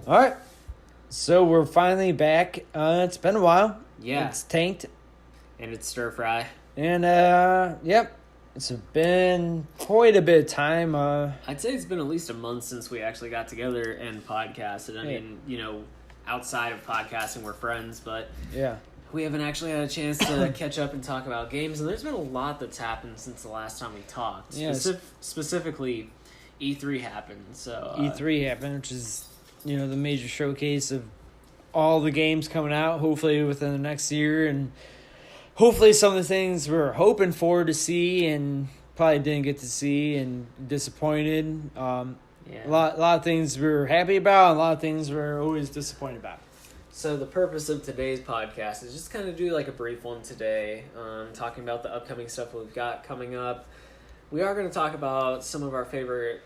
All right. So we're finally back. It's been a while. Yeah. It's tanked. And it's stir fry. And, yep. It's been quite a bit of time. I'd say it's been at least a month since we actually got together and podcasted. I mean, outside of podcasting, we're friends, but yeah. We haven't actually had a chance to catch up and talk about games. And there's been a lot that's happened since the last time we talked. Yes. Specifically, E3 happened. So E3 happened, which is, the major showcase of all the games coming out, hopefully within the next year. And hopefully some of the things we're hoping for to see and probably didn't get to see and disappointed. A lot of things we're happy about, and a lot of things we're always disappointed about. So the purpose of today's podcast is just kind of do like a brief one today, talking about the upcoming stuff we've got coming up. We are going to talk about some of our favorite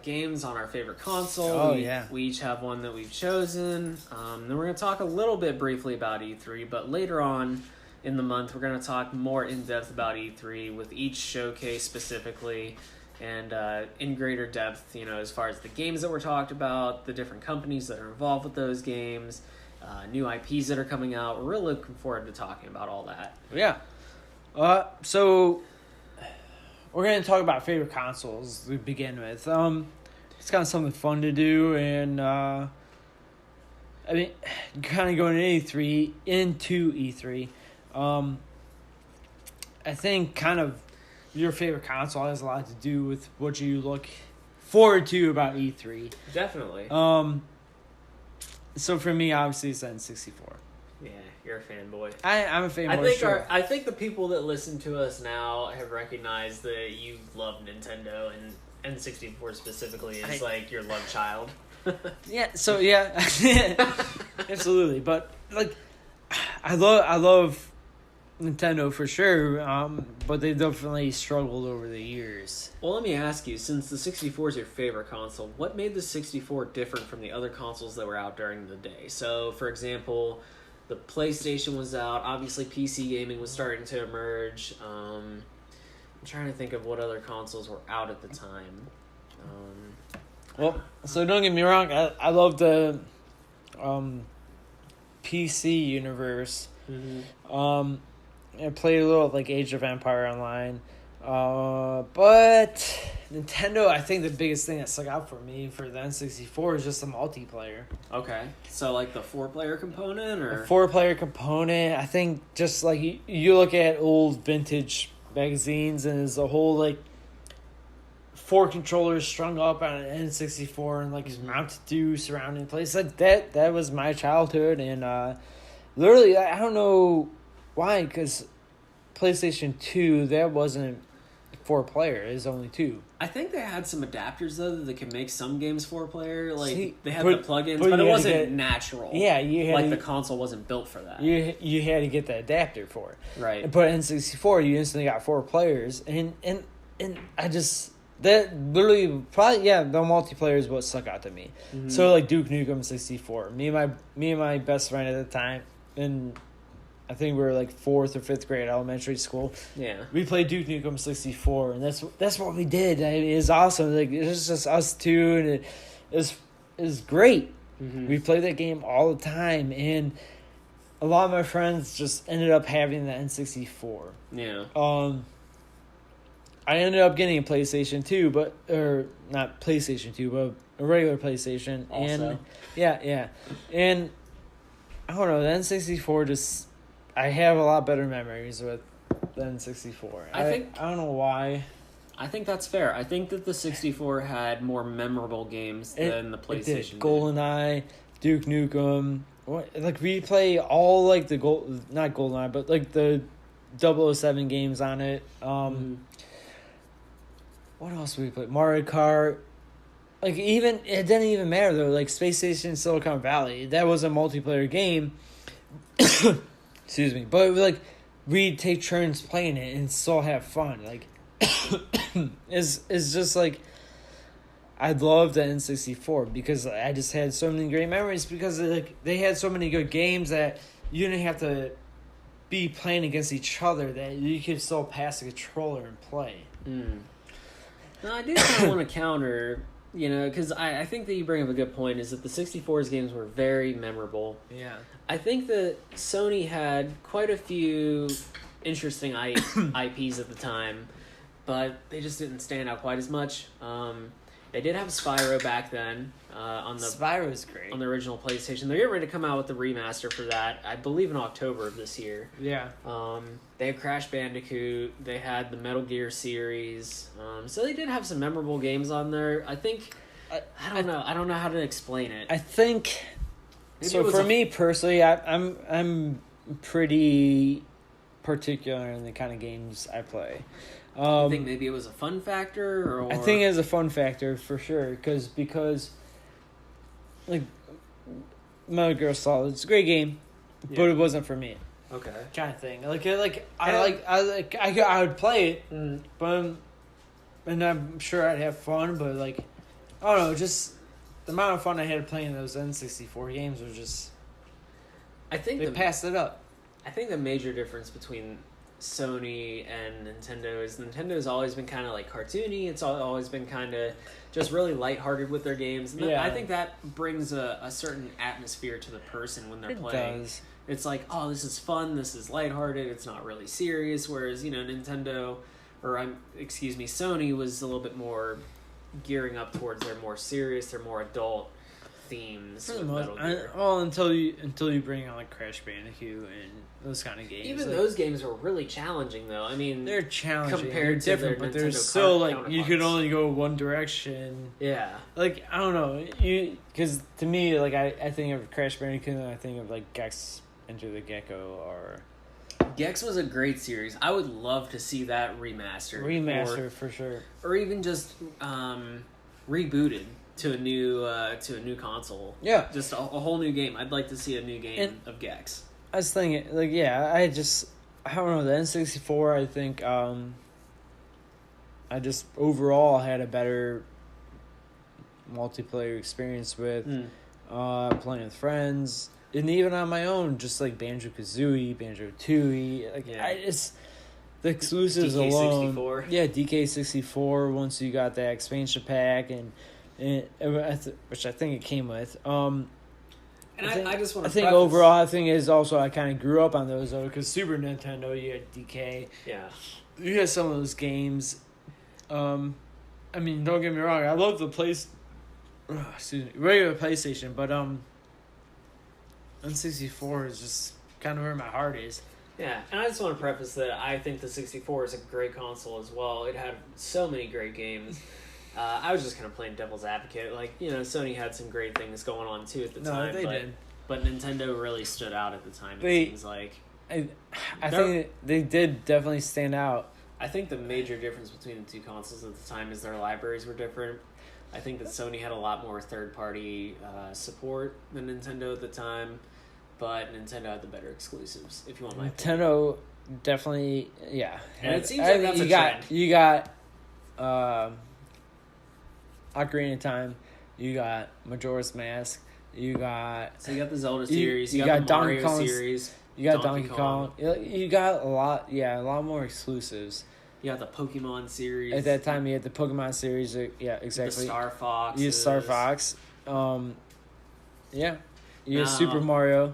games on our favorite console. We each have one that we've chosen. Then we're going to talk a little bit briefly about E3, but later on in the month, we're going to talk more in depth about E3 with each showcase specifically and in greater depth, as far as the games that were talked about, the different companies that are involved with those games, new IPs that are coming out. We're really looking forward to talking about all that. Yeah. So we're going to talk about favorite consoles to begin with. It's kind of something fun to do, and kind of going into E3. I think kind of your favorite console has a lot to do with what you look forward to about E3. Definitely. So for me, obviously, it's N64. Yeah, you're a fanboy. I'm a fanboy. I think the people that listen to us now have recognized that you love Nintendo, and N64 specifically is like your love child. Yeah. So yeah, absolutely. But like, I love Nintendo for sure, but they definitely struggled over the years. Well, let me ask you, since the 64 is your favorite console, what made the 64 different from the other consoles that were out during the day? So, for example, the PlayStation was out, obviously PC gaming was starting to emerge. I'm trying to think of what other consoles were out at the time. Well, so don't get me wrong, I love the PC universe. Mm-hmm. I played a little like Age of Empire Online. But Nintendo, I think the biggest thing that stuck out for me for the N64 is just the multiplayer. Okay. So like the 4-player component or? The 4-player component. I think just like you look at old vintage magazines and there's a whole like 4 controllers strung up on an N64 and like mounted to surrounding place. Like that was my childhood, and literally I don't know why, because PlayStation 2, that wasn't 4-player. It was only 2. I think they had some adapters, though, that could make some games 4-player. Like, they had the plugins, but it wasn't natural. Yeah, the console wasn't built for that. You had to get the adapter for it. Right. But N64, you instantly got 4 players. And I just... That literally... Probably, yeah, the multiplayer is what stuck out to me. Mm-hmm. So, like, Duke Nukem 64. Me and my best friend at the time, and I think we were like 4th or 5th grade elementary school. Yeah, we played Duke Nukem 64, and that's what we did. I mean, it was awesome. Like, it was just us two, and it was great. Mm-hmm. We played that game all the time, and a lot of my friends just ended up having the N64. Yeah. I ended up getting a PlayStation 2, or not PlayStation 2, but a regular PlayStation. Also. And yeah, and I don't know, the N64 just. I have a lot better memories with the N64. I don't know why. I think that's fair. I think that the 64 had more memorable games than the PlayStation did. GoldenEye, Duke Nukem. We play all like the not GoldenEye, but like the 007 games on it. What else did we play? Mario Kart. Like, even it didn't even matter though. Like Space Station Silicon Valley, that was a multiplayer game. Excuse me, but like we'd take turns playing it and still have fun. Like, it's just like I loved the N64 because I just had so many great memories because they had so many good games that you didn't have to be playing against each other, that you could still pass the controller and play. Now, I do kind of want to counter you know, because I think that you bring up a good point, is that the 64's games were very memorable. Yeah. I think that Sony had quite a few interesting IPs at the time, but they just didn't stand out quite as much. They did have Spyro back then on the Spyro's great. on the original PlayStation. They're getting ready to come out with the remaster for that, I believe in October of this year. Yeah. They had Crash Bandicoot. They had the Metal Gear series. So they did have some memorable games on there. I think I don't know. I don't know how to explain it. I think. Maybe So for me personally, I'm pretty particular in the kind of games I play. I think maybe it was a fun factor, or I think it's a fun factor for sure, because like Metal Gear Solid, it's a great game, but it wasn't for me. Okay. Kind of thing. I would play it, but and I'm sure I'd have fun, but like I don't know, just the amount of fun I had playing those N64 games was just. I think they passed it up. I think the major difference between Sony and Nintendo is Nintendo's always been kind of like cartoony. It's always been kind of just really lighthearted with their games. And I think that brings a certain atmosphere to the person when they're playing. It does. It's like, oh, this is fun. This is lighthearted. It's not really serious. Whereas, you know, Sony was a little bit more gearing up towards their more serious, their more adult themes. For the most, until you bring on like Crash Bandicoot and those kind of games. Even those games were really challenging, though. I mean, they're challenging. Compared they're to different, their but they're Nintendo still like counterparts. You could only go one direction. Yeah. Like I don't know, because to me, like I think of Crash Bandicoot and I think of like Gex Enter the Gecko or. Gex was a great series. I would love to see that remastered. For sure. Or even just rebooted to a new console. Yeah. Just a whole new game. I'd like to see a new game of Gex. I was thinking, like, I don't know, the N64, I think, I just overall had a better multiplayer experience with playing with friends. And even on my own, just like Banjo-Kazooie, Banjo-Tooie, like the exclusives alone. DK64. Yeah, DK64. Once you got that expansion pack, and which I think it came with. I just want to. I think overall, I think is also I kind of grew up on those though, because Super Nintendo, you had DK. Yeah. You had some of those games. I mean, don't get me wrong, I love the regular PlayStation, but N64 is just kind of where my heart is. Yeah, and I just want to preface that I think the 64 is a great console as well. It had so many great games. I was just kind of playing devil's advocate. Like, you know, Sony had some great things going on too at the time. They did. But Nintendo really stood out at the time, it seems like. I think they did definitely stand out. I think the major difference between the two consoles at the time is their libraries were different. I think that Sony had a lot more third-party support than Nintendo at the time, but Nintendo had the better exclusives, if you want my opinion. Nintendo definitely, yeah. And it seems like that's a trend. You got Ocarina of Time, you got Majora's Mask, you got the Zelda series, you got the Donkey Mario Kong series, you got Donkey Kong. You got a lot more exclusives. You got the Pokemon series. At that time, you had the Pokemon series. Yeah, exactly. The Star Fox. You had Star Fox. Yeah. You had Super Mario.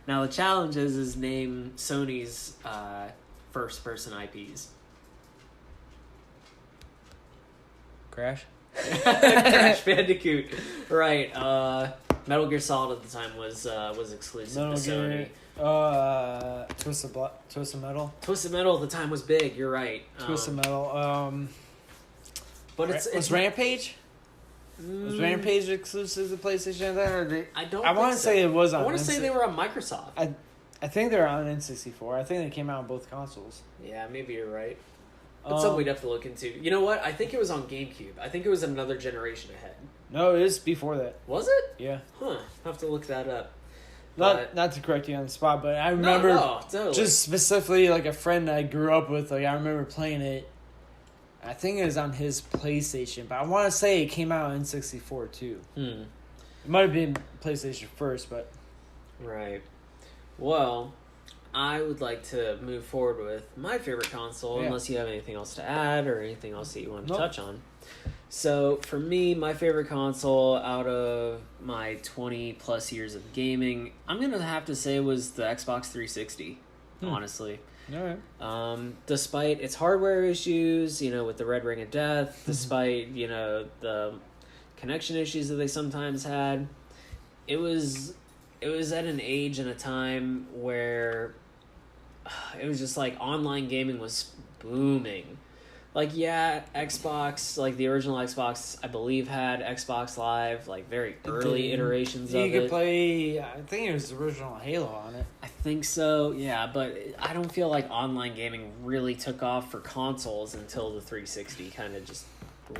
Now, the challenge is name Sony's first-person IPs. Crash? Crash Bandicoot. Right. Metal Gear Solid at the time was exclusive to Sony. Twisted Metal. Twisted Metal at the time was big. You're right. Twisted Metal. But it's Rampage. Was Rampage exclusive to PlayStation then? I want to say it was on. I want to say they were on Microsoft. I think they're on N64. I think they came out on both consoles. Yeah, maybe you're right. That's something we'd have to look into. You know what? I think it was on GameCube. I think it was another generation ahead. No, it is before that. Was it? Yeah. Huh. I'll have to look that up. Not to correct you on the spot, but I remember totally. Just specifically like a friend I grew up with. Like I remember playing it. I think it was on his PlayStation, but I want to say it came out on N64 too. It might have been PlayStation first, but right. Well, I would like to move forward with my favorite console, unless you have anything else to add or anything else that you want to touch on. So for me, my favorite console out of my 20 plus years of gaming, I'm going to have to say was the Xbox 360, honestly. All right. Despite its hardware issues, with the Red Ring of Death, despite, the connection issues that they sometimes had, it was at an age and a time where it was just like online gaming was booming. Like, yeah, Xbox, like the original Xbox, I believe had Xbox Live, like very early iterations of it. You could play, I think it was the original Halo on it. I think so, yeah, but I don't feel like online gaming really took off for consoles until the 360 kind of just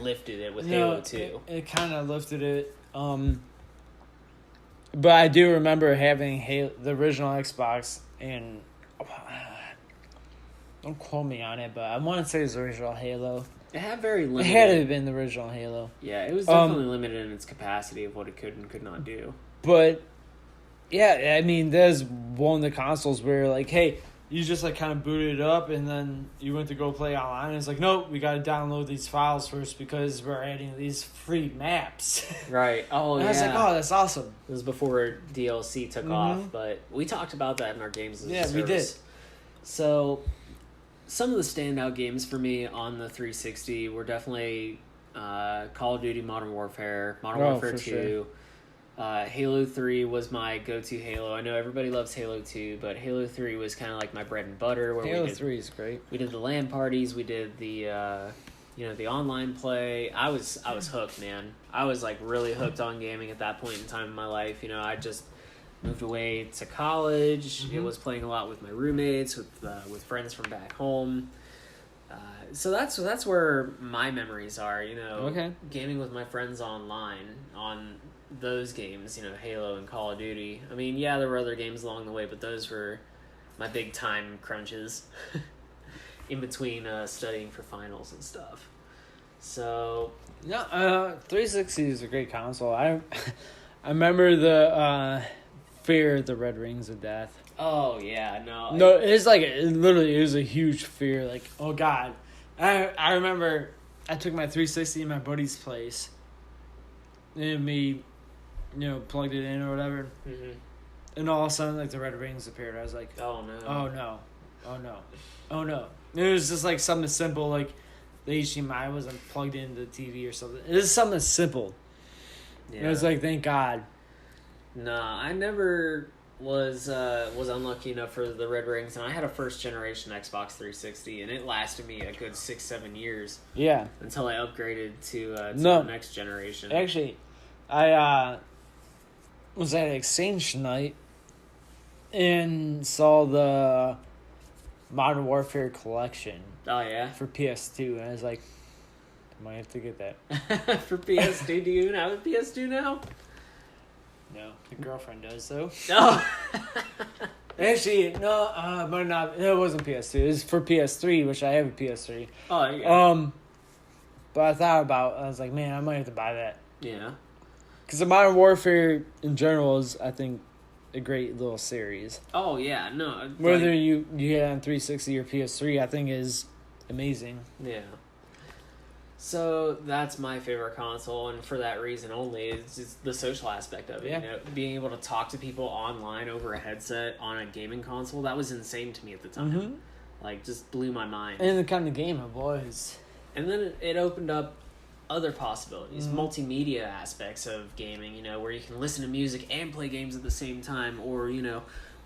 lifted it with Halo 2. It kind of lifted it. But I do remember having the original Xbox, and don't quote me on it, but I want to say it's the original Halo. It had very limited. It had to have been the original Halo. Yeah, it was definitely limited in its capacity of what it could and could not do. But yeah, I mean, there's one of the consoles where like, hey, you just like kind of booted it up, and then you went to go play online. And it's like, nope, we got to download these files first because we're adding these free maps. Right. Oh, and yeah. I was like, oh, that's awesome. It was before DLC took off, but we talked about that in our games as a service. We did. So some of the standout games for me on the 360 were definitely Call of Duty Modern Warfare, Modern Warfare 2. Sure. Halo 3 was my go-to Halo. I know everybody loves Halo 2, but Halo 3 was kind of like my bread and butter. Where Halo 3 is great. We did the LAN parties. We did the the online play. I was hooked, man. I was like really hooked on gaming at that point in time in my life. I just moved away to college. It was playing a lot with my roommates, with friends from back home. So that's where my memories are. Gaming with my friends online on those games. Halo and Call of Duty. I mean, yeah, there were other games along the way, but those were my big time crunches in between studying for finals and stuff. So yeah, 360 is a great console. I remember the fear of the Red Rings of Death. Oh yeah, no. No, it's like it was a huge fear. Like, oh god, I remember I took my 360 in my buddy's place, and we, plugged it in or whatever, and all of a sudden like the Red Rings appeared. I was like, oh no, oh no, oh no, oh no. It was just like something simple, like the HDMI wasn't plugged into the TV or something. It was something simple. Yeah. It was like, thank God. Nah, I never was unlucky enough for the Red Rings, and I had a first generation Xbox 360, and it lasted me a good 6-7 years. Yeah. Until I upgraded to the next generation. Actually, I was at Exchange night and saw the Modern Warfare collection. Oh yeah. For PS2, and I was like, I might have to get that. For PS2, do you even have a PS2 now? No, the girlfriend does though. No. Actually, no, but not. It wasn't PS2. It was for PS3, which I have a PS3. Oh yeah. But I was like, man, I might have to buy that. Yeah. Because the Modern Warfare in general is, I think, a great little series. Oh yeah, no. Whether you get it on 360 or PS3, I think is amazing. Yeah. So that's my favorite console, and for that reason only, it's just the social aspect of it. Yeah. Being able to talk to people online over a headset on a gaming console, that was insane to me at the time. Like, just blew my mind. And the kind of game it was. And then it opened up other possibilities, multimedia aspects of gaming, where you can listen to music and play games at the same time, or,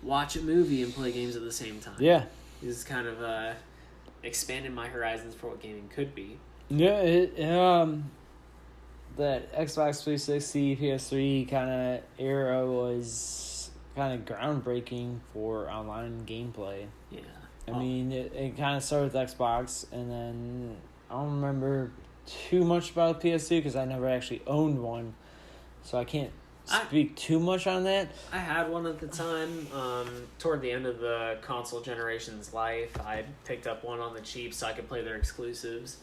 watch a movie and play games at the same time. Yeah. It's kind of expanded my horizons for what gaming could be. Yeah, that Xbox 360, PS3 kind of era was kind of groundbreaking for online gameplay. Yeah. I mean, it kind of started with Xbox, and then I don't remember too much about PS2 because I never actually owned one, so I can't speak too much on that. I had one at the time. Toward the end of the console generation's life, I picked up one on the cheap so I could play their exclusives.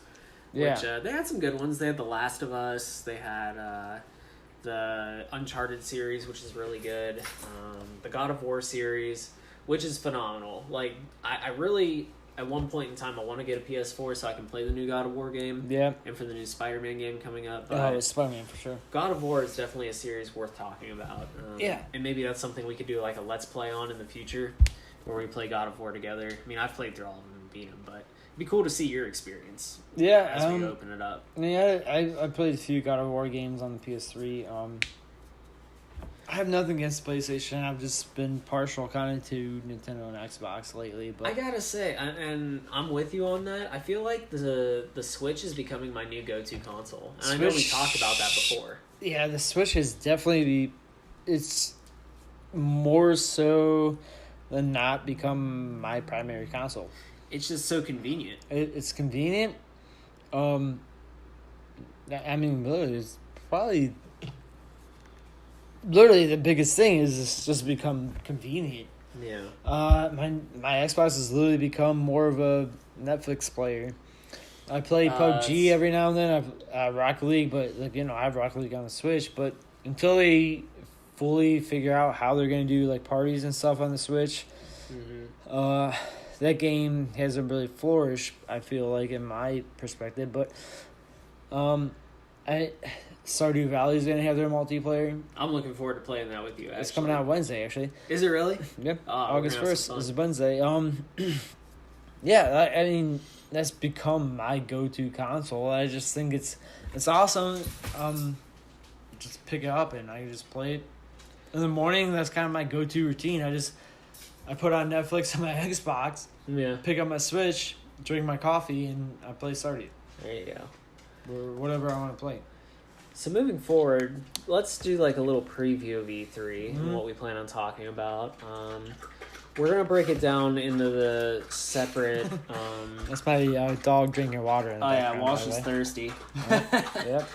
Yeah. Which, they had some good ones. They had The Last of Us. They had the Uncharted series, which is really good. The God of War series, which is phenomenal. Like, I really at one point in time, I want to get a PS4 so I can play the new God of War game. Yeah. And for the new Spider-Man game coming up. Oh, it's Spider-Man for sure. God of War is definitely a series worth talking about. Yeah. And maybe that's something we could do like a Let's Play on in the future, where we play God of War together. I mean, I've played through all of them and beat them, but it'd be cool to see your experience. Yeah. As we open it up. Yeah, I played a few God of War games on the PS3. I have nothing against PlayStation. I've just been partial kind of to Nintendo and Xbox lately. But I gotta say, and I'm with you on that. I feel like the Switch is becoming my new go-to console, and I know we talked about that before. Yeah, the Switch is definitely it's more so than not become my primary console. It's just so convenient. It's convenient. I mean, literally, it's probably. Literally, the biggest thing is it's just become convenient. Yeah. My Xbox has literally become more of a Netflix player. I play PUBG every now and then. I've Rocket League, but I have Rocket League on the Switch. But until they fully figure out how they're gonna do like parties and stuff on the Switch, that game hasn't really flourished. I feel like in my perspective, but Stardew Valley is going to have their multiplayer. I'm looking forward to playing that with you, actually. It's coming out Wednesday, actually. Is it really? Yep. Oh, August 1st is Wednesday. Yeah, I mean, that's become my go-to console. I just think it's awesome. Just pick it up and I can just play it. In the morning, that's kind of my go-to routine. I put on Netflix on my Xbox, pick up my Switch, drink my coffee, and I play Stardew. There you go. Or whatever I want to play. So moving forward, let's do like a little preview of E3 and what we plan on talking about. We're going to break it down into the separate... That's my dog drinking water in the background. Walsh is thirsty. Yep.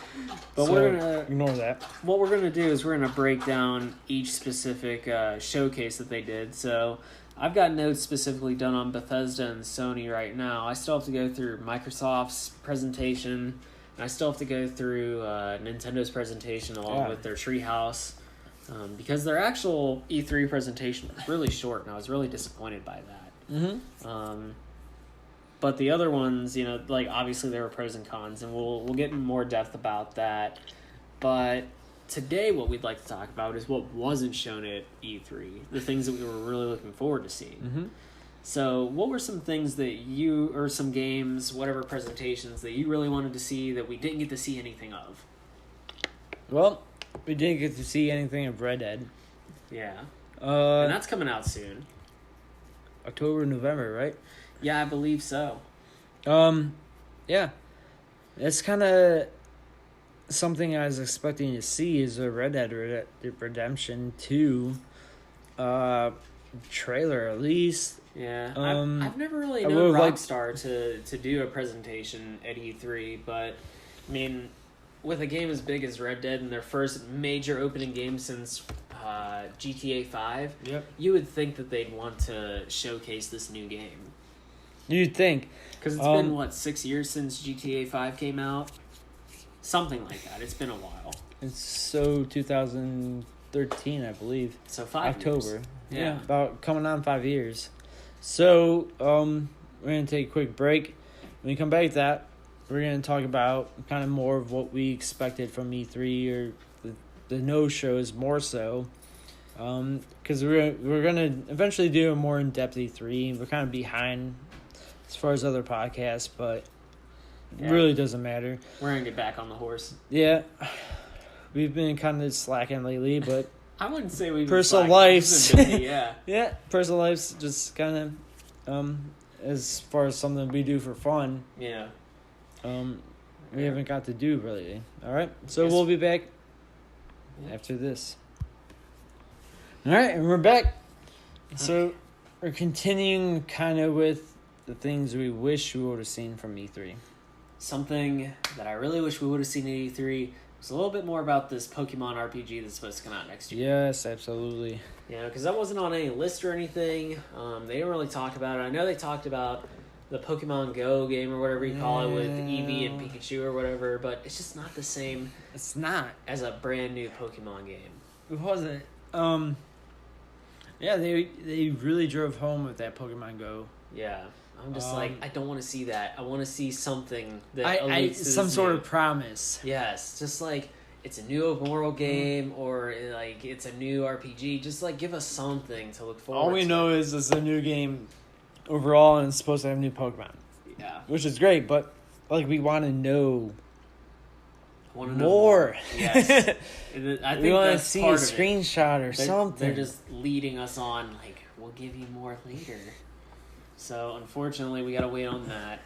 But so, we're going to... Ignore that. What we're going to do is we're going to break down each specific showcase that they did. So I've got notes specifically done on Bethesda and Sony right now. I still have to go through Microsoft's presentation... I still have to go through Nintendo's presentation along with their Treehouse because their actual E3 presentation was really short, and I was really disappointed by that. But the other ones, like obviously there were pros and cons, and we'll get in more depth about that. But today, what we'd like to talk about is what wasn't shown at E3, the things that we were really looking forward to seeing. So what were some things that you, or some games, whatever presentations that you really wanted to see that we didn't get to see anything of? Well, we didn't get to see anything of Red Dead. Yeah. And that's coming out soon. October, November, right? Yeah, I believe so. Yeah. It's kind of something I was expecting to see is a Red Dead Redemption 2 trailer, at least. Yeah, I've never really known Rockstar to do a presentation at E3, but, I mean, with a game as big as Red Dead and their first major opening game since GTA 5, you would think that they'd want to showcase this new game. You'd think. Because it's been, 6 years since GTA 5 came out? Something like that. It's been a while. It's so 2013, I believe. So 5 October. years. Yeah, about coming on 5 years. So, we're going to take a quick break. When we come back to that, we're going to talk about kind of more of what we expected from E3 or the no-shows more so. Because we're going to eventually do a more in-depth E3. We're kind of behind as far as other podcasts, but it really doesn't matter. We're going to get back on the horse. Yeah. We've been kind of slacking lately, but... I wouldn't say we've personal lives. busy, yeah. Yeah, personal lives just kind of as far as something we do for fun. Yeah. We haven't got to do really. All right, so we'll be back after this. All right, and we're back. So we're continuing kind of with the things we wish we would have seen from E3. Something that I really wish we would have seen at E3 was a little bit more about this Pokemon RPG that's supposed to come out next year. Yes, absolutely. Yeah, because that wasn't on any list or anything. They didn't really talk about it. I know they talked about the Pokemon Go game or whatever you call it with Eevee and Pikachu or whatever, but it's just not the same. It's not as a brand new Pokemon game. It wasn't. Yeah, they really drove home with that Pokemon Go. Yeah. I'm just like, I don't want to see that. I want to see something that some sort of promise. Yes, just like it's a new open world game or like it's a new RPG. Just like give us something to look forward to. All we know is it's a new game overall, and it's supposed to have new Pokemon. Yeah, which is great, but like we want to know more. Yes, I think we want to that's see a part of screenshot or something. They're just leading us on. Like we'll give you more later. So unfortunately, we got to wait on that.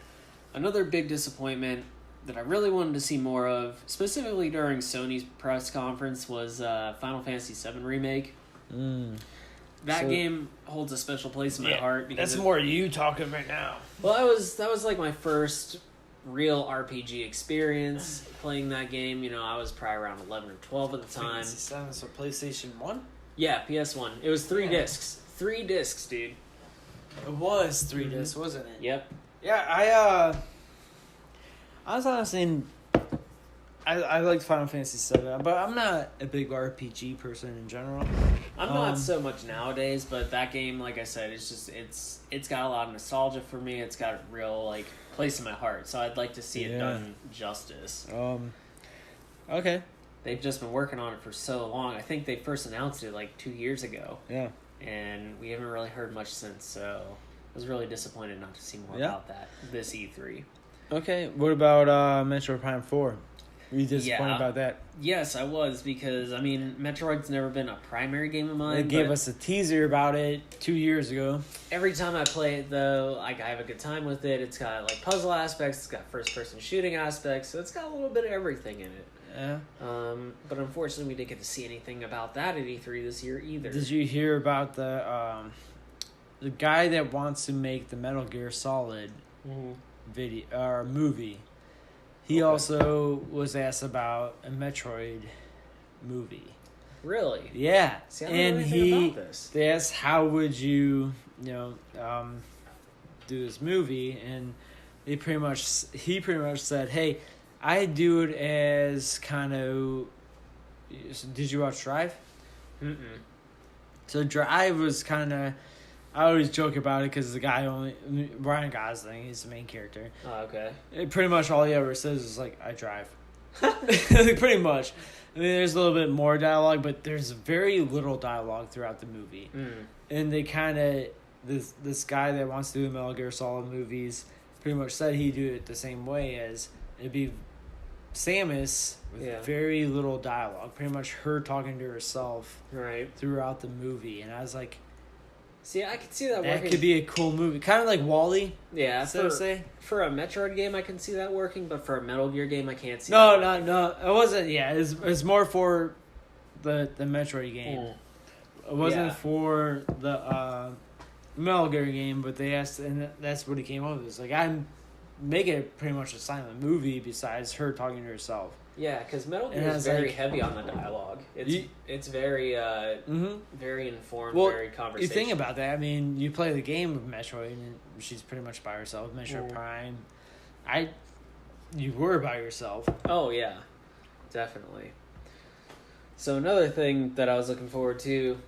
Another big disappointment that I really wanted to see more of, specifically during Sony's press conference, was Final Fantasy VII Remake. That game holds a special place in my heart. Because that's more you talking right now. Well, that was like my first real RPG experience playing that game. You know, I was probably around 11 or 12 at the time. So PlayStation 1? Yeah, PS1. It was 3 discs. 3 discs, dude. It was 3 discs, wasn't it? Yep. Yeah, I was honestly, I liked Final Fantasy VII, but I'm not a big RPG person in general. I'm not so much nowadays, but that game, like I said, it's got a lot of nostalgia for me. It's got a real like place in my heart, so I'd like to see it done justice. Okay. They've just been working on it for so long. I think they first announced it like 2 years ago. Yeah. And we haven't really heard much since, so I was really disappointed not to see more about that this E3. Okay, what about Metroid Prime 4? Were you disappointed about that? Yes, I was, because, I mean, Metroid's never been a primary game of mine. They gave us a teaser about it 2 years ago. Every time I play it, though, like, I have a good time with it. It's got, like, puzzle aspects, it's got first-person shooting aspects, so it's got a little bit of everything in it. Yeah. But unfortunately, we didn't get to see anything about that at E3 this year either. Did you hear about the guy that wants to make the Metal Gear Solid video or movie? He also was asked about a Metroid movie. Really? Yeah. See, I don't know anything about this. They asked how would you do this movie, and he pretty much said, "Hey, I do it as kind of." Did you watch Drive? Mm-mm. So Drive was kind of. I always joke about it because Ryan Gosling, he's the main character. Oh, okay. Pretty much all he ever says is like, "I drive." Pretty much. I mean, there's a little bit more dialogue, but there's very little dialogue throughout the movie. And they kind of this guy that wants to do the Metal Gear Solid movies pretty much said he'd do it the same way as it'd be Samus with very little dialogue, pretty much her talking to herself throughout the movie. And I was like, see, I could see that that working. could be a cool movie, kind of like WALL-E. Yeah, so to say. For a Metroid game, I can see that working, but for a Metal Gear game, I can't see. No, it wasn't. Yeah, it's more for the Metroid game. It wasn't for the Metal Gear game, but they asked, and that's what he came up with. It's like, I'm making it pretty much a silent movie besides her talking to herself. Yeah, because Metal Gear is very heavy on the dialogue. It's very very informed, very conversational. You think about that. I mean, you play the game of Metroid, and she's pretty much by herself. Metroid Prime, you were by yourself. Oh yeah, definitely. So another thing that I was looking forward to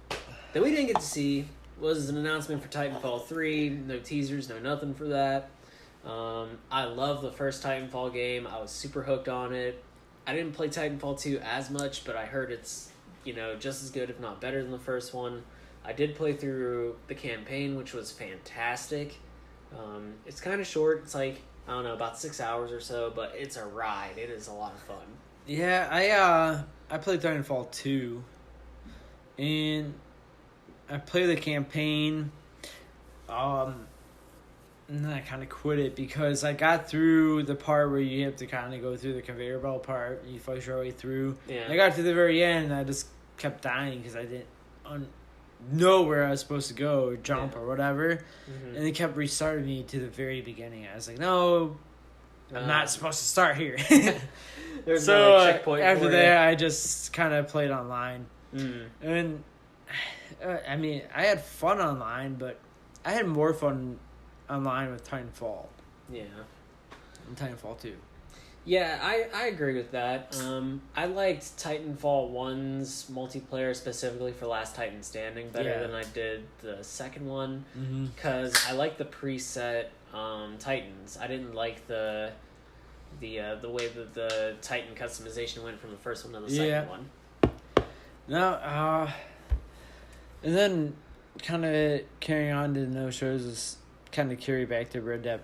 that we didn't get to see was an announcement for Titanfall 3. No teasers, no nothing for that. I love the first Titanfall game. I was super hooked on it. I didn't play Titanfall 2 as much, but I heard it's, just as good, if not better than the first one. I did play through the campaign, which was fantastic. It's kind of short. It's like, I don't know, about 6 hours or so, but it's a ride. It is a lot of fun. Yeah, I played Titanfall 2, and I played the campaign, and then I kind of quit it because I got through the part where you have to kind of go through the conveyor belt part. You fight your way through. Yeah. I got to the very end, and I just kept dying because I didn't know where I was supposed to go or jump or whatever. Mm-hmm. And it kept restarting me to the very beginning. I was like, no, I'm not supposed to start here. There's so no checkpoint after that, I just kind of played online. And, I mean, I had fun online, but I had more fun online with Titanfall. Yeah. And Titanfall 2. Yeah, I agree with that. I liked Titanfall 1's multiplayer specifically for Last Titan Standing better than I did the second one because I like the preset Titans. I didn't like the way that the Titan customization went from the first one to the second one. No, and then kind of carrying on to no shows is kind of carry back to Red Dead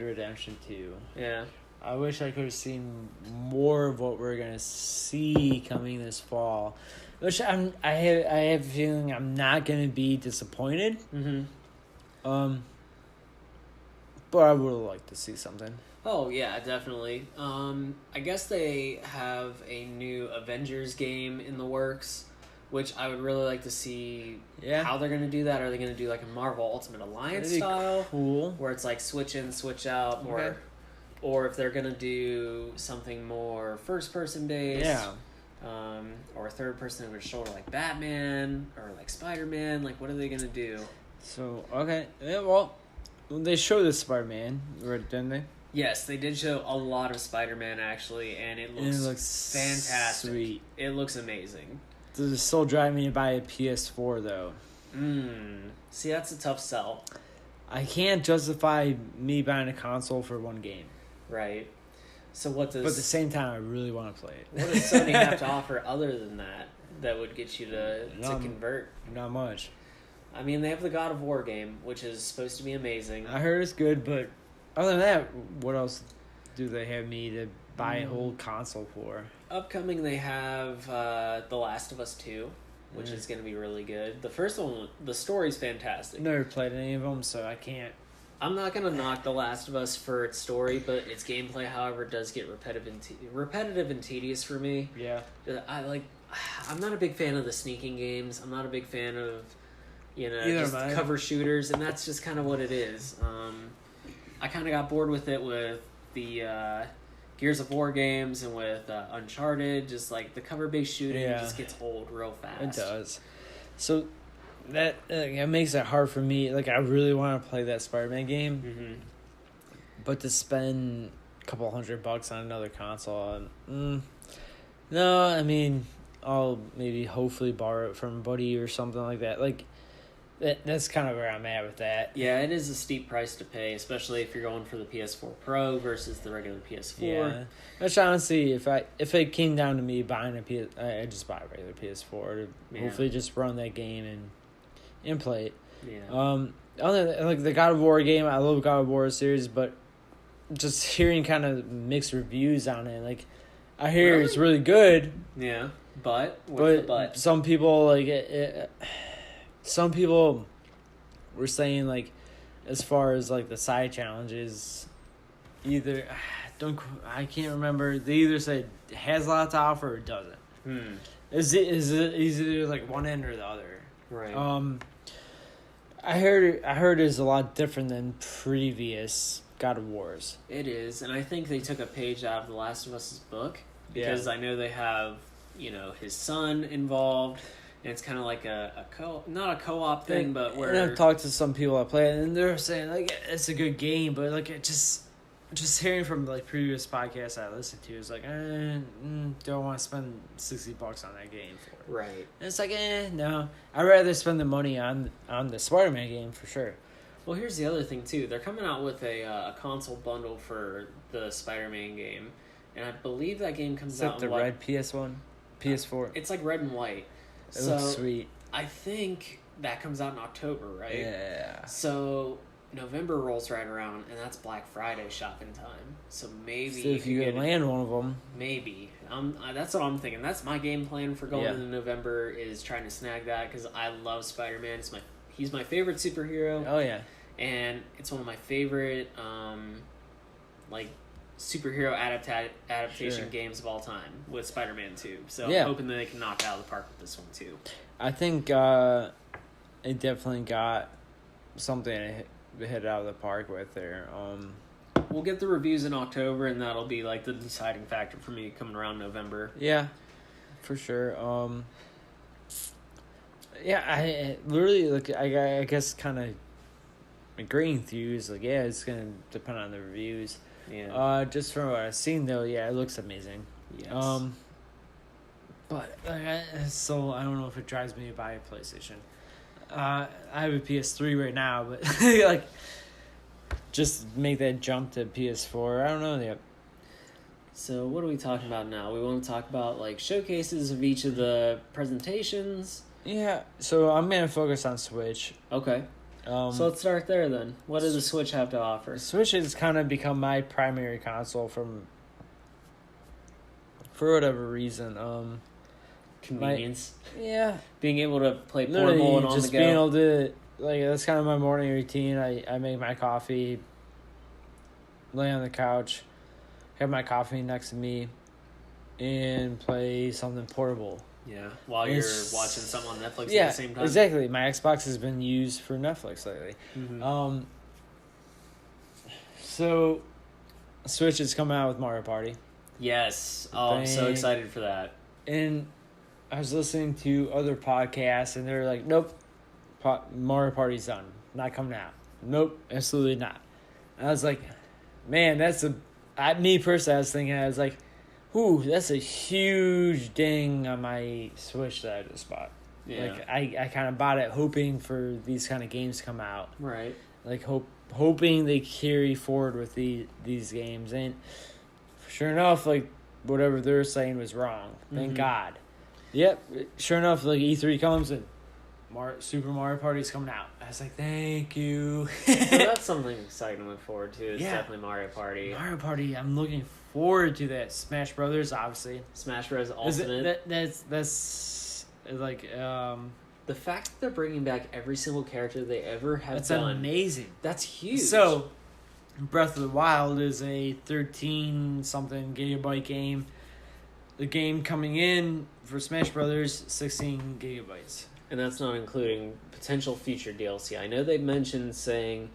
Redemption 2. Yeah. I wish I could have seen more of what we're gonna see coming this fall. Which I have a feeling I'm not gonna be disappointed. But I would have liked to see something. Oh yeah, definitely. I guess they have a new Avengers game in the works, which I would really like to see how they're gonna do that. Are they gonna do like a Marvel Ultimate Alliance style, cool, where it's like switch in, switch out, more, or if they're gonna do something more first person based, or third person over the shoulder like Batman or like Spider-Man. Like, what are they gonna do? So well, they showed the Spider-Man, didn't they? Yes, they did show a lot of Spider-Man actually, and it looks fantastic. Sweet. It looks amazing. Does it still drive me to buy a PS4 though? See, that's a tough sell. I can't justify me buying a console for one game. Right. So what does... But at the same time, I really want to play it. What does Sony have to offer other than that would get you to convert? Not much. I mean, they have the God of War game, which is supposed to be amazing. I heard it's good, but other than that, what else do they have me to buy a whole console for? Upcoming, they have The Last of Us 2, which is going to be really good. The first one, the story's fantastic. Never played any of them, so I can't. I'm not going to knock The Last of Us for its story, but its gameplay, however, does get repetitive and tedious for me. Yeah. I'm not a big fan of the sneaking games. I'm not a big fan of, Either cover shooters, and that's just kind of what it is. I kind of got bored with it with the Gears of War games and with Uncharted. Just like the cover-based shooting just gets old real fast. It does. So that it makes it hard for me. Like, I really want to play that Spider-Man game, but to spend a couple $100 on another console, no. I mean, I'll maybe hopefully borrow it from a buddy or something like that. Like, that's kind of where I'm at with that. Yeah, it is a steep price to pay, especially if you're going for the PS4 Pro versus the regular PS4. Yeah, which honestly, if it came down to me buying I'd just buy a regular PS4 to hopefully just run that game and play it. Yeah. Other like the God of War game, I love God of War series, but just hearing kind of mixed reviews on it, like I hear it's really good. Yeah, but what's the but? Some people like it. Some people were saying, like, as far as like the side challenges, I can't remember. They either said it has a lot to offer or it doesn't. Is it either like one end or the other? Right. I heard it's a lot different than previous God of Wars. It is, and I think they took a page out of The Last of Us' book because I know they have his son involved. And it's kind of like not a co-op thing, but where... And I've talked to some people that play it, and they're saying, like, it's a good game, but, like, it just hearing from, like, previous podcasts I listened to, is like, don't want to spend $60 on that game for it. Right. And it's like, no. I'd rather spend the money on the Spider-Man game, for sure. Well, here's the other thing, too. They're coming out with a console bundle for the Spider-Man game, and I believe that game comes out in the red PS1? PS4? It's like red and white. It looks sweet. I think that comes out in October, right? Yeah. So November rolls right around, and that's Black Friday shopping time. So maybe if you could land one of them, maybe. That's what I'm thinking. That's my game plan for going into November is trying to snag that because I love Spider-Man. He's my favorite superhero. Oh yeah, and it's one of my favorite superhero adaptation games of all time with Spider-Man 2. So I'm hoping that they can knock it out of the park with this one too. I think it definitely got something to hit out of the park with there. We'll get the reviews in October, and that'll be like the deciding factor for me coming around November. Yeah, for sure. I literally I guess kind of agreeing with you is like it's gonna depend on the reviews. Yeah. Just from what I've seen, though, yeah, it looks amazing. Yes. But like, I don't know if it drives me to buy a PlayStation. I have a PS3 right now, but like, just make that jump to PS4. I don't know yet. So what are we talking about now? We want to talk about like showcases of each of the presentations. Yeah, so I'm gonna focus on Switch. Okay. So let's start there then. What does the Switch have to offer? Switch has kind of become my primary console for whatever reason. Convenience. Yeah. Being able to play Literally, portable and on just the go. being able to, like, that's kind of my morning routine. I make my coffee, lay on the couch, have my coffee next to me, and play something portable. Yeah, while you're watching something on Netflix Yeah, at the same time. exactly. My Xbox has been used for Netflix lately. Mm-hmm. So, Switch is coming out with Mario Party. Yes. Oh, I'm so excited for that. And I was listening to other podcasts, and they're like, nope, Mario Party's done. Not coming out. Nope, absolutely not. And I was like, man, me personally, I was like, ooh, that's a huge ding on my Switch that I just bought. Yeah. Like, I kind of bought it hoping for these kind of games to come out. Right. Like, hoping they carry forward with these games. And sure enough, like, whatever they're saying was wrong. Thank God. Yep, sure enough, like, E3 comes and Super Mario Party's coming out. I was like, thank you. So that's something exciting to look forward to. It's Yeah. Definitely Mario Party. Mario Party, I'm looking forward to that. Smash Brothers, obviously. Smash Bros. Ultimate. That's like The fact that they're bringing back every single character they ever have that's done. amazing. That's huge. So, Breath of the Wild is a 13-something gigabyte game. The game coming in for Smash Brothers, 16 gigabytes. And that's not including potential future DLC. I know they mentioned saying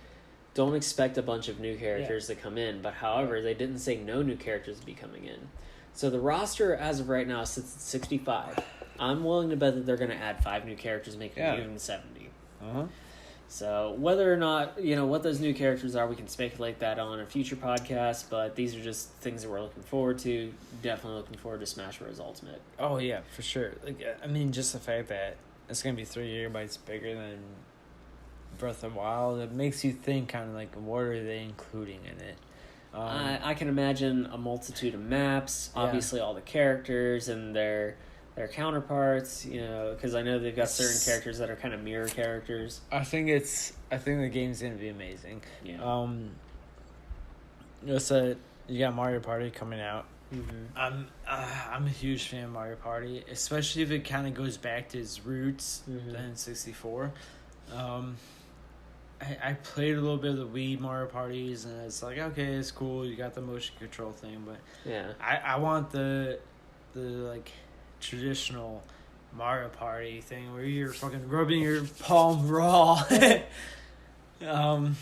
don't expect a bunch of new characters to come in, but however, they didn't say no new characters to be coming in. So the roster as of right now sits at 65. I'm willing to bet that they're going to add 5 new characters, making it even 70. Uh-huh. So whether or not, what those new characters are, we can speculate that on a future podcast, but these are just things that we're looking forward to. Definitely looking forward to Smash Bros. Ultimate. Oh, yeah, for sure. Like, I mean, just the fact that it's going to be 3 gigabytes bigger than Breath of the Wild, it makes you think kind of like, what are they including in it? I can imagine a multitude of maps, obviously all the characters and their counterparts, because I know they've got certain characters that are kind of mirror characters. I think the game's gonna be amazing. Yeah. So you got Mario Party coming out. Mm-hmm. I'm a huge fan of Mario Party, especially if it kind of goes back to its roots in 64. I played a little bit of the Wii Mario Parties, and it's like, okay, it's cool. You got the motion control thing, but yeah, I want the like traditional Mario Party thing where you're fucking rubbing your palm raw. So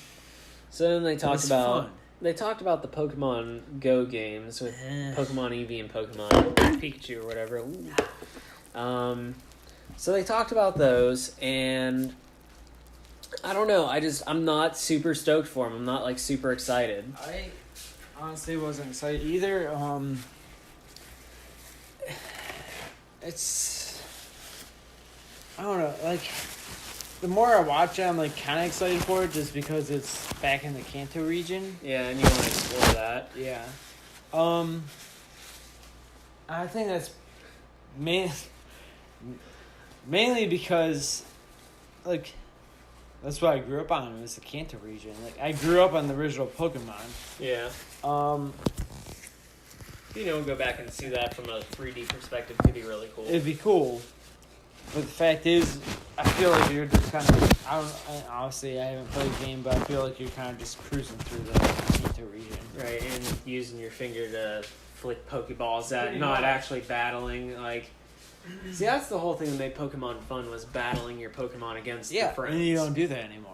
then they talked about the Pokemon Go games with Pokemon Eevee and Pokemon Pikachu or whatever. So they talked about those, and I don't know. I'm not super stoked for them. I'm not like super excited. I honestly wasn't excited either. I don't know, like, the more I watch it, I'm like kind of excited for it just because it's back in the Kanto region. Yeah, and you want to explore that. Yeah. I think that's mainly because, like, that's what I grew up on, was the Kanto region. Like, I grew up on the original Pokemon. Yeah. Go back and see that from a 3D perspective could be really cool. It'd be cool. But the fact is, I feel like you're just kind of, obviously I haven't played the game, but I feel like you're kind of just cruising through the Kanto region. Right, and using your finger to flick Pokeballs at, Pretty not much. actually battling, like... See, that's the whole thing that made Pokemon fun, was battling your Pokemon against your friends. And you don't do that anymore.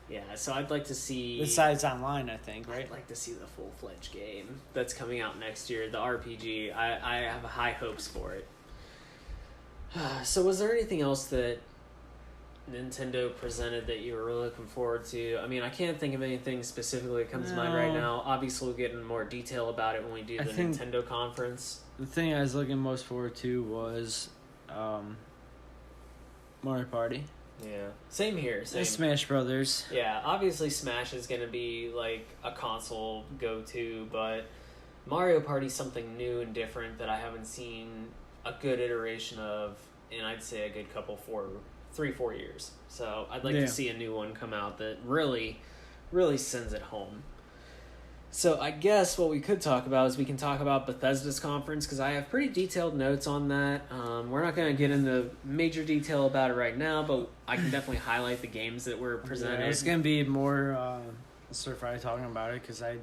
Yeah, so I'd like to see... Besides online, I think, right? I'd like to see the full-fledged game that's coming out next year, the RPG. I have high hopes for it. So was there anything else that Nintendo presented that you were really looking forward to? I mean, I can't think of anything specifically that comes to mind right now. Obviously, we'll get into more detail about it when we do the Nintendo conference. The thing I was looking most forward to was Mario Party. Yeah, same here. Same. Smash Brothers. Yeah, obviously Smash is going to be like a console go-to, but Mario Party's something new and different that I haven't seen a good iteration of in, I'd say, a good couple 3-4 years. So I'd like to see a new one come out that really, really sends it home. So I guess what we could talk about is we can talk about Bethesda's conference, because I have pretty detailed notes on that. We're not going to get into major detail about it right now, but I can definitely highlight the games that were presented. Yeah, it's going to be more Friday talking about it, because I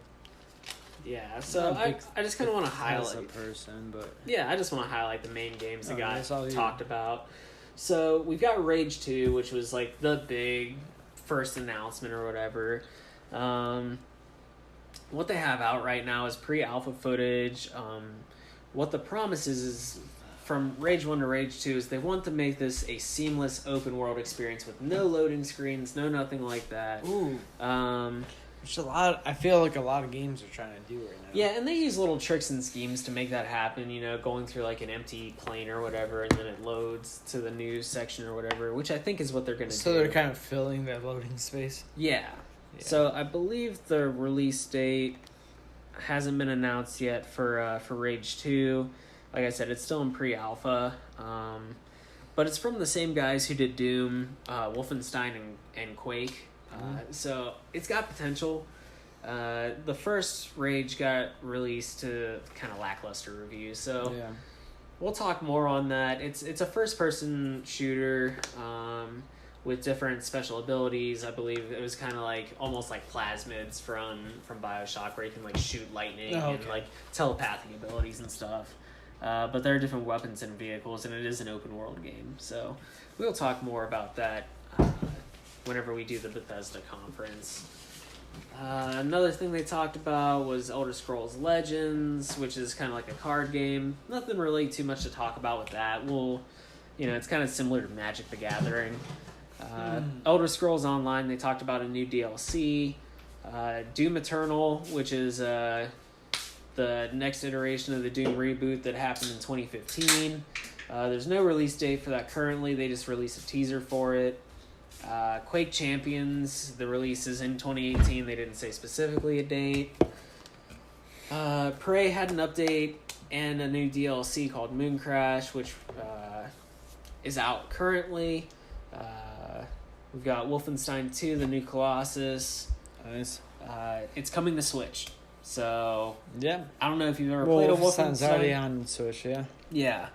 just kind of want to highlight. As a person, but yeah, I just want to highlight the main games that got talked about. So we've got Rage 2, which was like the big first announcement or whatever. What they have out right now is pre-alpha footage. What the promise is from Rage 1 to Rage 2 is they want to make this a seamless open world experience with no loading screens, no nothing like that. Ooh. Which I feel like a lot of games are trying to do right now. Yeah, and they use little tricks and schemes to make that happen, going through like an empty plane or whatever, and then it loads to the new section or whatever, which I think is what they're going to do. So they're kind of filling that loading space? Yeah. So I believe the release date hasn't been announced yet for Rage 2. Like I said, it's still in pre-alpha. But it's from the same guys who did Doom, Wolfenstein, and Quake. So it's got potential. The first Rage got released to kind of lackluster reviews. So we'll talk more on that. It's a first-person shooter with different special abilities. I believe it was kind of like almost like plasmids from BioShock, where you can like shoot lightning and like telepathic abilities and stuff. But there are different weapons and vehicles, and it is an open world game. So we'll talk more about that whenever we do the Bethesda conference. Another thing they talked about was Elder Scrolls Legends, which is kind of like a card game. Nothing really too much to talk about with that. It's kind of similar to Magic the Gathering. Elder Scrolls Online, they talked about a new DLC. Doom Eternal, which is the next iteration of the Doom reboot that happened in 2015. There's no release date for that currently. They just released a teaser for it. Quake Champions, the release is in 2018. They didn't say specifically a date. Prey had an update and a new DLC called Moon Crash, which is out currently. We've got Wolfenstein 2, the new Colossus. Nice. It's coming to Switch. So, yeah. I don't know if you've ever played a Wolfenstein. Wolfenstein's already on Switch, yeah. Yeah.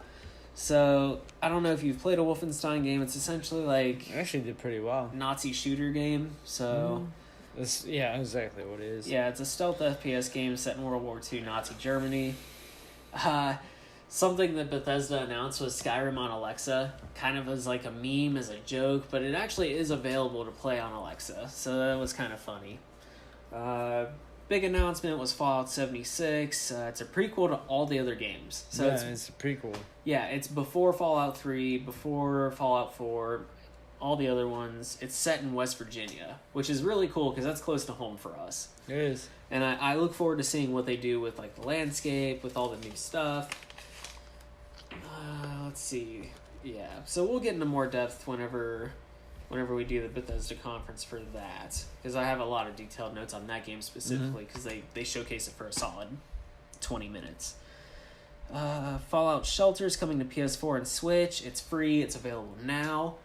So, I don't know if you've played a Wolfenstein game. It's essentially like... It actually did pretty well. Nazi shooter game, so... It's, exactly what it is. Yeah, it's a stealth FPS game set in World War II Nazi Germany. Something that Bethesda announced was Skyrim on Alexa, kind of as like a meme, as a joke, but it actually is available to play on Alexa, so that was kind of funny. Big announcement was Fallout 76. It's a prequel to all the other games. So it's a prequel. Yeah, it's before Fallout 3, before Fallout 4, all the other ones. It's set in West Virginia, which is really cool because that's close to home for us. It is. And I look forward to seeing what they do with like the landscape, with all the new stuff. Let's see. Yeah, so we'll get into more depth whenever we do the Bethesda conference for that, because I have a lot of detailed notes on that game specifically, because they showcase it for a solid 20 minutes. Fallout Shelter is coming to PS4 and Switch. It's free. It's available now.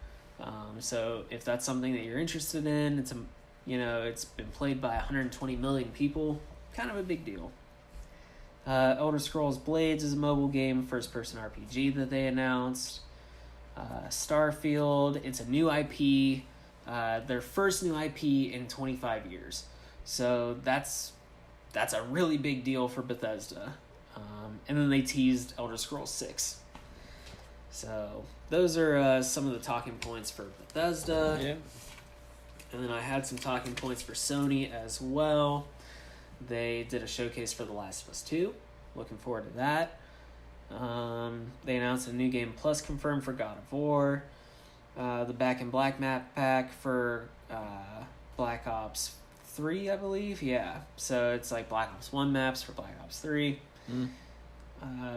So if that's something that you're interested in, it's been played by 120 million people. Kind of a big deal. Elder Scrolls Blades is a mobile game, first-person RPG that they announced. Starfield, it's a new IP, their first new IP in 25 years. So that's a really big deal for Bethesda. And then they teased Elder Scrolls 6. So those are some of the talking points for Bethesda. Yeah. And then I had some talking points for Sony as well. They did a showcase for The Last of Us 2. Looking forward to that. They announced a new game plus confirmed for God of War. the Back in Black map pack for Black Ops 3, I believe. Yeah, so it's like Black Ops 1 maps for Black Ops 3.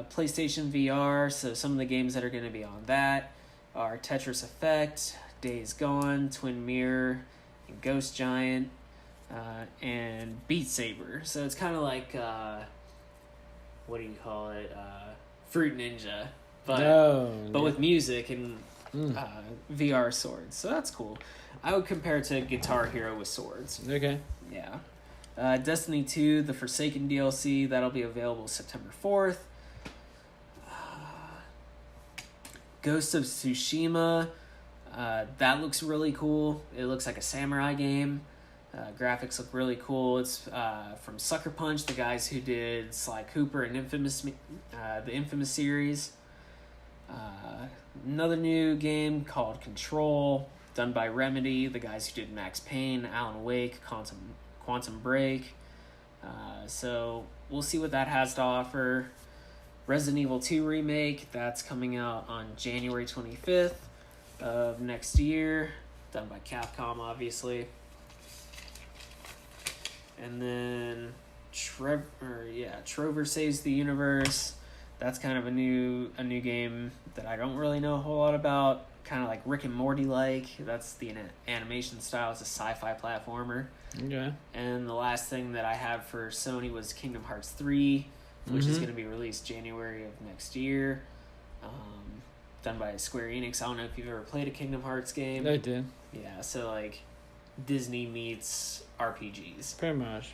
PlayStation VR, so some of the games that are going to be on that are Tetris Effect, Days Gone, Twin Mirror, and Ghost Giant, and Beat Saber. So it's kind of like, what do you call it? Fruit Ninja, but with music and VR swords. So that's cool. I would compare it to Guitar Hero with swords. Okay. Yeah. Destiny 2, the Forsaken DLC, that'll be available September 4th. Ghost of Tsushima, that looks really cool. It looks like a samurai game. Graphics look really cool. It's from Sucker Punch, the guys who did Sly Cooper and the Infamous series. Another new game called Control, done by Remedy, the guys who did Max Payne, Alan Wake, Quantum Break. So we'll see what that has to offer. Resident Evil 2 Remake, that's coming out on January 25th of next year, done by Capcom, obviously. And then Trover Saves the Universe. That's kind of a new game that I don't really know a whole lot about. Kind of like Rick and Morty like. That's the animation style. It's a sci-fi platformer. Okay. And the last thing that I have for Sony was Kingdom Hearts 3, which is going to be released January of next year. Done by Square Enix. I don't know if you've ever played a Kingdom Hearts game. I did. Yeah, so like Disney meets RPGs. Pretty much.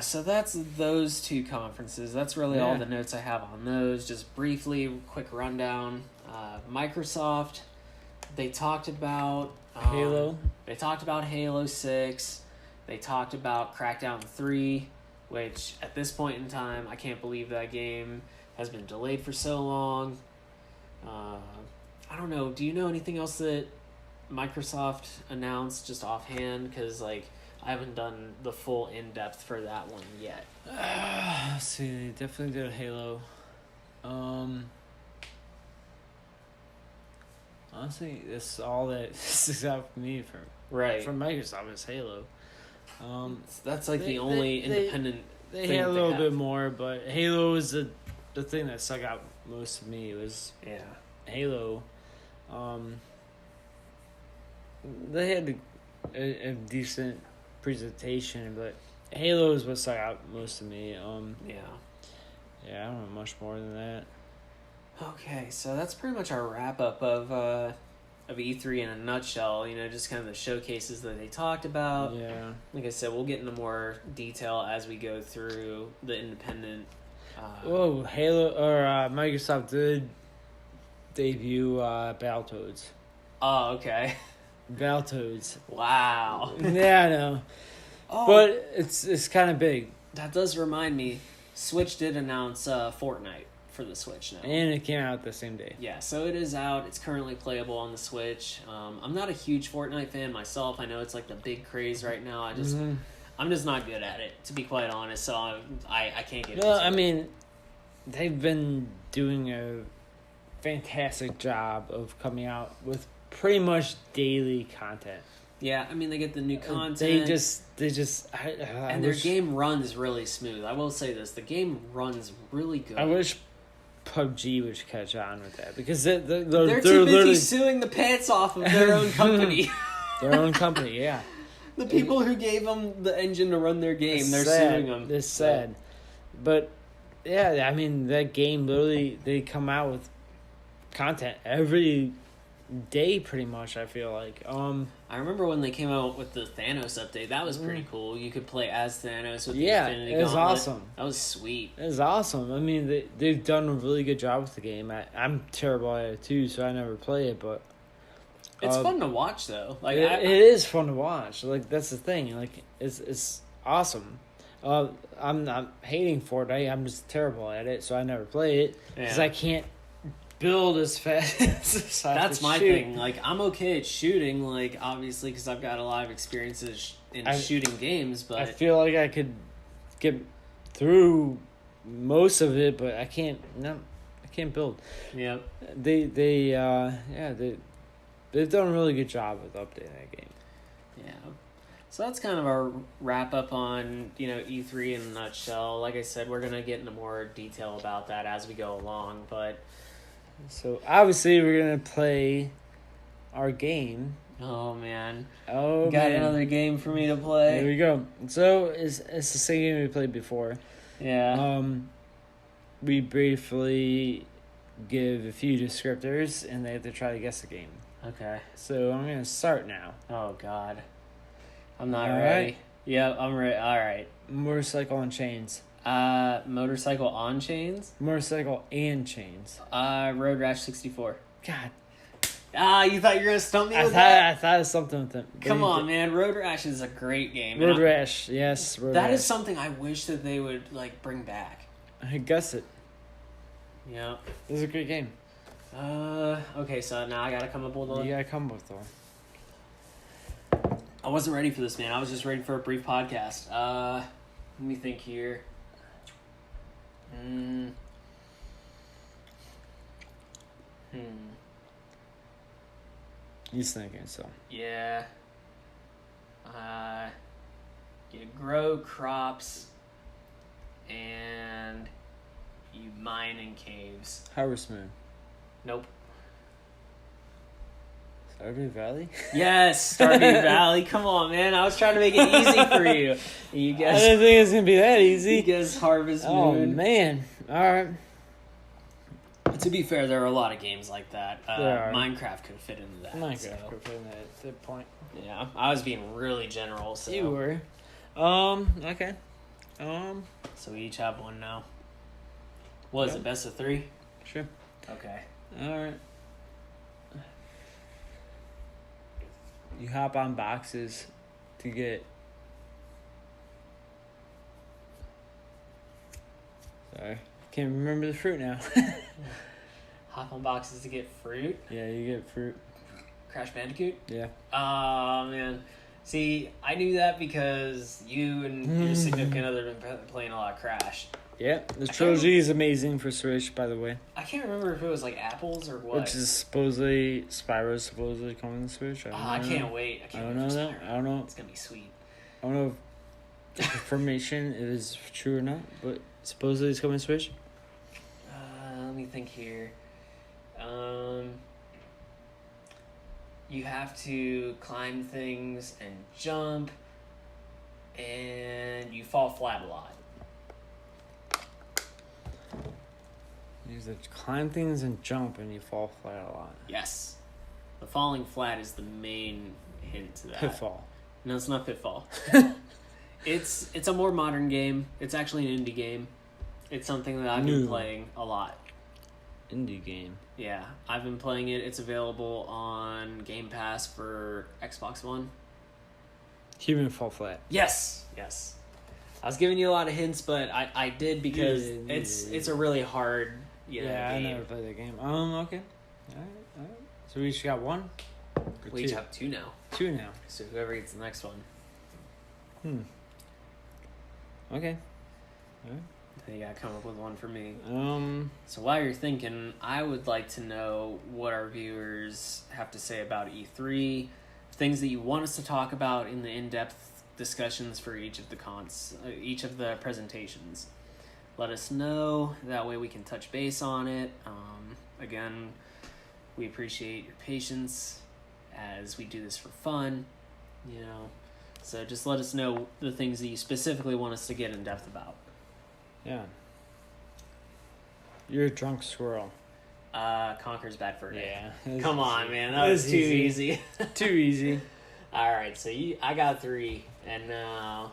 So that's those two conferences. That's really all the notes I have on those. Just briefly, quick rundown. Microsoft, they talked about Halo. They talked about Halo 6. They talked about Crackdown 3, which at this point in time, I can't believe that game has been delayed for so long. I don't know. Do you know anything else that Microsoft announced just offhand? Because like I haven't done the full in-depth for that one yet. Let's see, they definitely did Halo. Honestly, this all that sticks out for me from Microsoft is Halo. That's like the only independent. They had a little bit more, but Halo was the thing that stuck out most to me was Halo. They had a decent presentation, but Halo is what stuck out most to me. Yeah, I don't know much more than that. Okay, so that's pretty much our wrap up of E3 in a nutshell. You know, just kind of the showcases that they talked about. Yeah. Like I said, we'll get into more detail as we go through the independent. Halo or Microsoft did debut Battletoads. Oh, okay. Battletoads. Wow. Yeah, I know. Oh, but it's kind of big. That does remind me. Switch did announce Fortnite for the Switch now. And it came out the same day. Yeah, so it is out. It's currently playable on the Switch. I'm not a huge Fortnite fan myself. I know it's like the big craze right now. I'm just not good at it, to be quite honest. So I can't get into it. I mean, they've been doing a fantastic job of coming out with pretty much daily content. Yeah, I mean, they get the new content. They just. And their game runs really smooth. I will say this: the game runs really good. I wish PUBG would catch on with that because they're too busy suing the pants off of their own company. Their own company, yeah. The people who gave them the engine to run their game, they're suing them. It's sad, but yeah, I mean that game literally they come out with content every day, pretty much. I feel like. I remember when they came out with the Thanos update. That was pretty cool. You could play as Thanos with the Infinity it was Gauntlet. awesome. That was sweet. It was awesome. I mean, they've done a really good job with the game. I'm terrible at it too, so I never play it. But it's fun to watch, though. Like it is fun to watch. Like that's the thing. Like it's awesome. I'm not hating Fortnite. I'm just terrible at it, so I never play it because I can't build as fast as I That's my shoot. thing. Like, I'm okay at shooting, like, obviously, because I've got a lot of experiences in shooting games, but... I feel like I could get through most of it, but I can't build. Yep. They they've done a really good job with updating that game. Yeah. So that's kind of our wrap up on, E3 in a nutshell. Like I said, we're going to get into more detail about that as we go along, but... So, obviously, we're going to play our game. Oh, man. Oh, Got man. another game for me to play. There we go. So, it's the same game we played before. Yeah. We briefly give a few descriptors, and they have to try to guess the game. Okay. So, I'm going to start now. Oh, God. I'm not All ready. right. Yep, I'm ready. All right. Motorcycle on chains. Motorcycle on chains? Motorcycle and chains. Road Rash 64. God. You thought you were going to stump me with that? I thought of something with them. Come on, man. Road Rash is a great game. Road Rash, yes. That is something I wish that they would, bring back. I guess it. Yeah. It was a great game. Okay, so now I gotta come up with one. You gotta come with one. I wasn't ready for this, man. I was just ready for a brief podcast. Let me think here. He's thinking, so. Yeah. You grow crops and you mine in caves. Harvest Moon. Nope. Stardew Valley? Yes, Stardew Valley. Come on, man. I was trying to make it easy for you. You I guys. didn't think it was gonna be that easy. You guys Harvest Moon. Oh, man. Alright. To be fair, there are a lot of games like that. There are. Minecraft could fit into that. Minecraft so. could fit in that point. Yeah, I was being really general. So. You were. Okay. So we each have one now. What is it, best of 3? Sure. Okay. Alright. You hop on boxes to get... Sorry. Can't remember the fruit now. Hop on boxes to get fruit. Yeah, you get fruit. Crash Bandicoot? Yeah. Oh, man. See, I knew that because you and your significant other have been playing a lot of Crash. Yeah, the trilogy is amazing for Switch, by the way. I can't remember if it was apples or what. Which is supposedly, Spyro's supposedly coming to Switch. I can't wait. I don't know that. I don't know. It's going to be sweet. I don't know if information is true or not, but supposedly it's coming to Switch. Let me think here. You have to climb things and jump, and you fall flat a lot. You have to climb things and jump, and you fall flat a lot. Yes. The falling flat is the main hint to that. Pitfall. No, it's not Pitfall. It's a more modern game. It's actually an indie game. It's something that I've been playing a lot. Indie game. Yeah, I've been playing it. It's available on Game Pass for Xbox One. Human fall flat. Yes. I was giving you a lot of hints, but I did because it's a really hard game. I never played that game. Okay. All right. So we each got one? We each have 2 now. 2 now. So whoever gets the next one. Okay. All right. Then you gotta come up with one for me. So while you're thinking, I would like to know what our viewers have to say about E3, things that you want us to talk about in the in-depth discussions for each of the presentations. Let us know. That way we can touch base on it. Again, we appreciate your patience as we do this for fun. So just let us know the things that you specifically want us to get in depth about. Yeah. You're a drunk squirrel. Conker's Bad Fur Day. Yeah. Come on, man. That was too easy. Too easy. All right, so I got 3, and now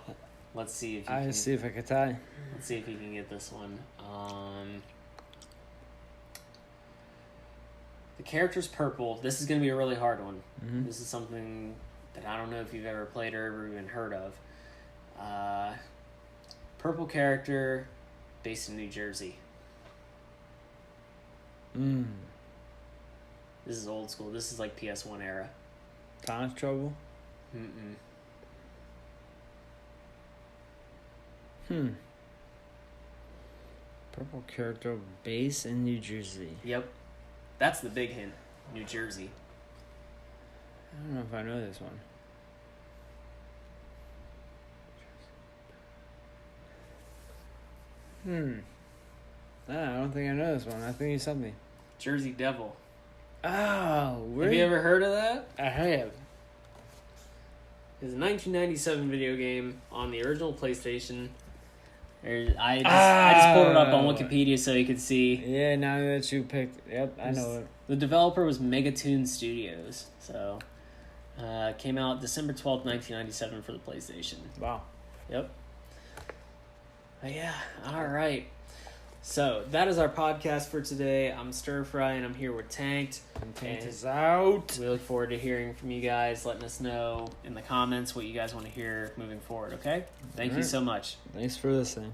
let's see if you can... see if I can tie. Let's see if you can get this one. The character's purple. This is going to be a really hard one. Mm-hmm. This is something that I don't know if you've ever played or ever even heard of. Purple character based in New Jersey. This is old school. This is like PS1 era. Thomas Trouble? Purple character based in New Jersey. Yep. That's the big hint. New Jersey. don't know if I know this one. I don't think I know this one. I think you sent me. Jersey Devil. Oh, really? Have you ever heard of that? I have. It's a 1997 video game on the original PlayStation. I just pulled it up on Wikipedia so you could see. Yeah, now that you picked... Yep, I know it. The developer was Megatoon Studios. So, came out December 12th, 1997 for the PlayStation. Wow. Yep. But yeah, all right. So, that is our podcast for today. I'm Stir Fry, and I'm here with Tanked. And Tanked is out. We look forward to hearing from you guys, letting us know in the comments what you guys want to hear moving forward, okay? Thank you so much. Thanks for listening.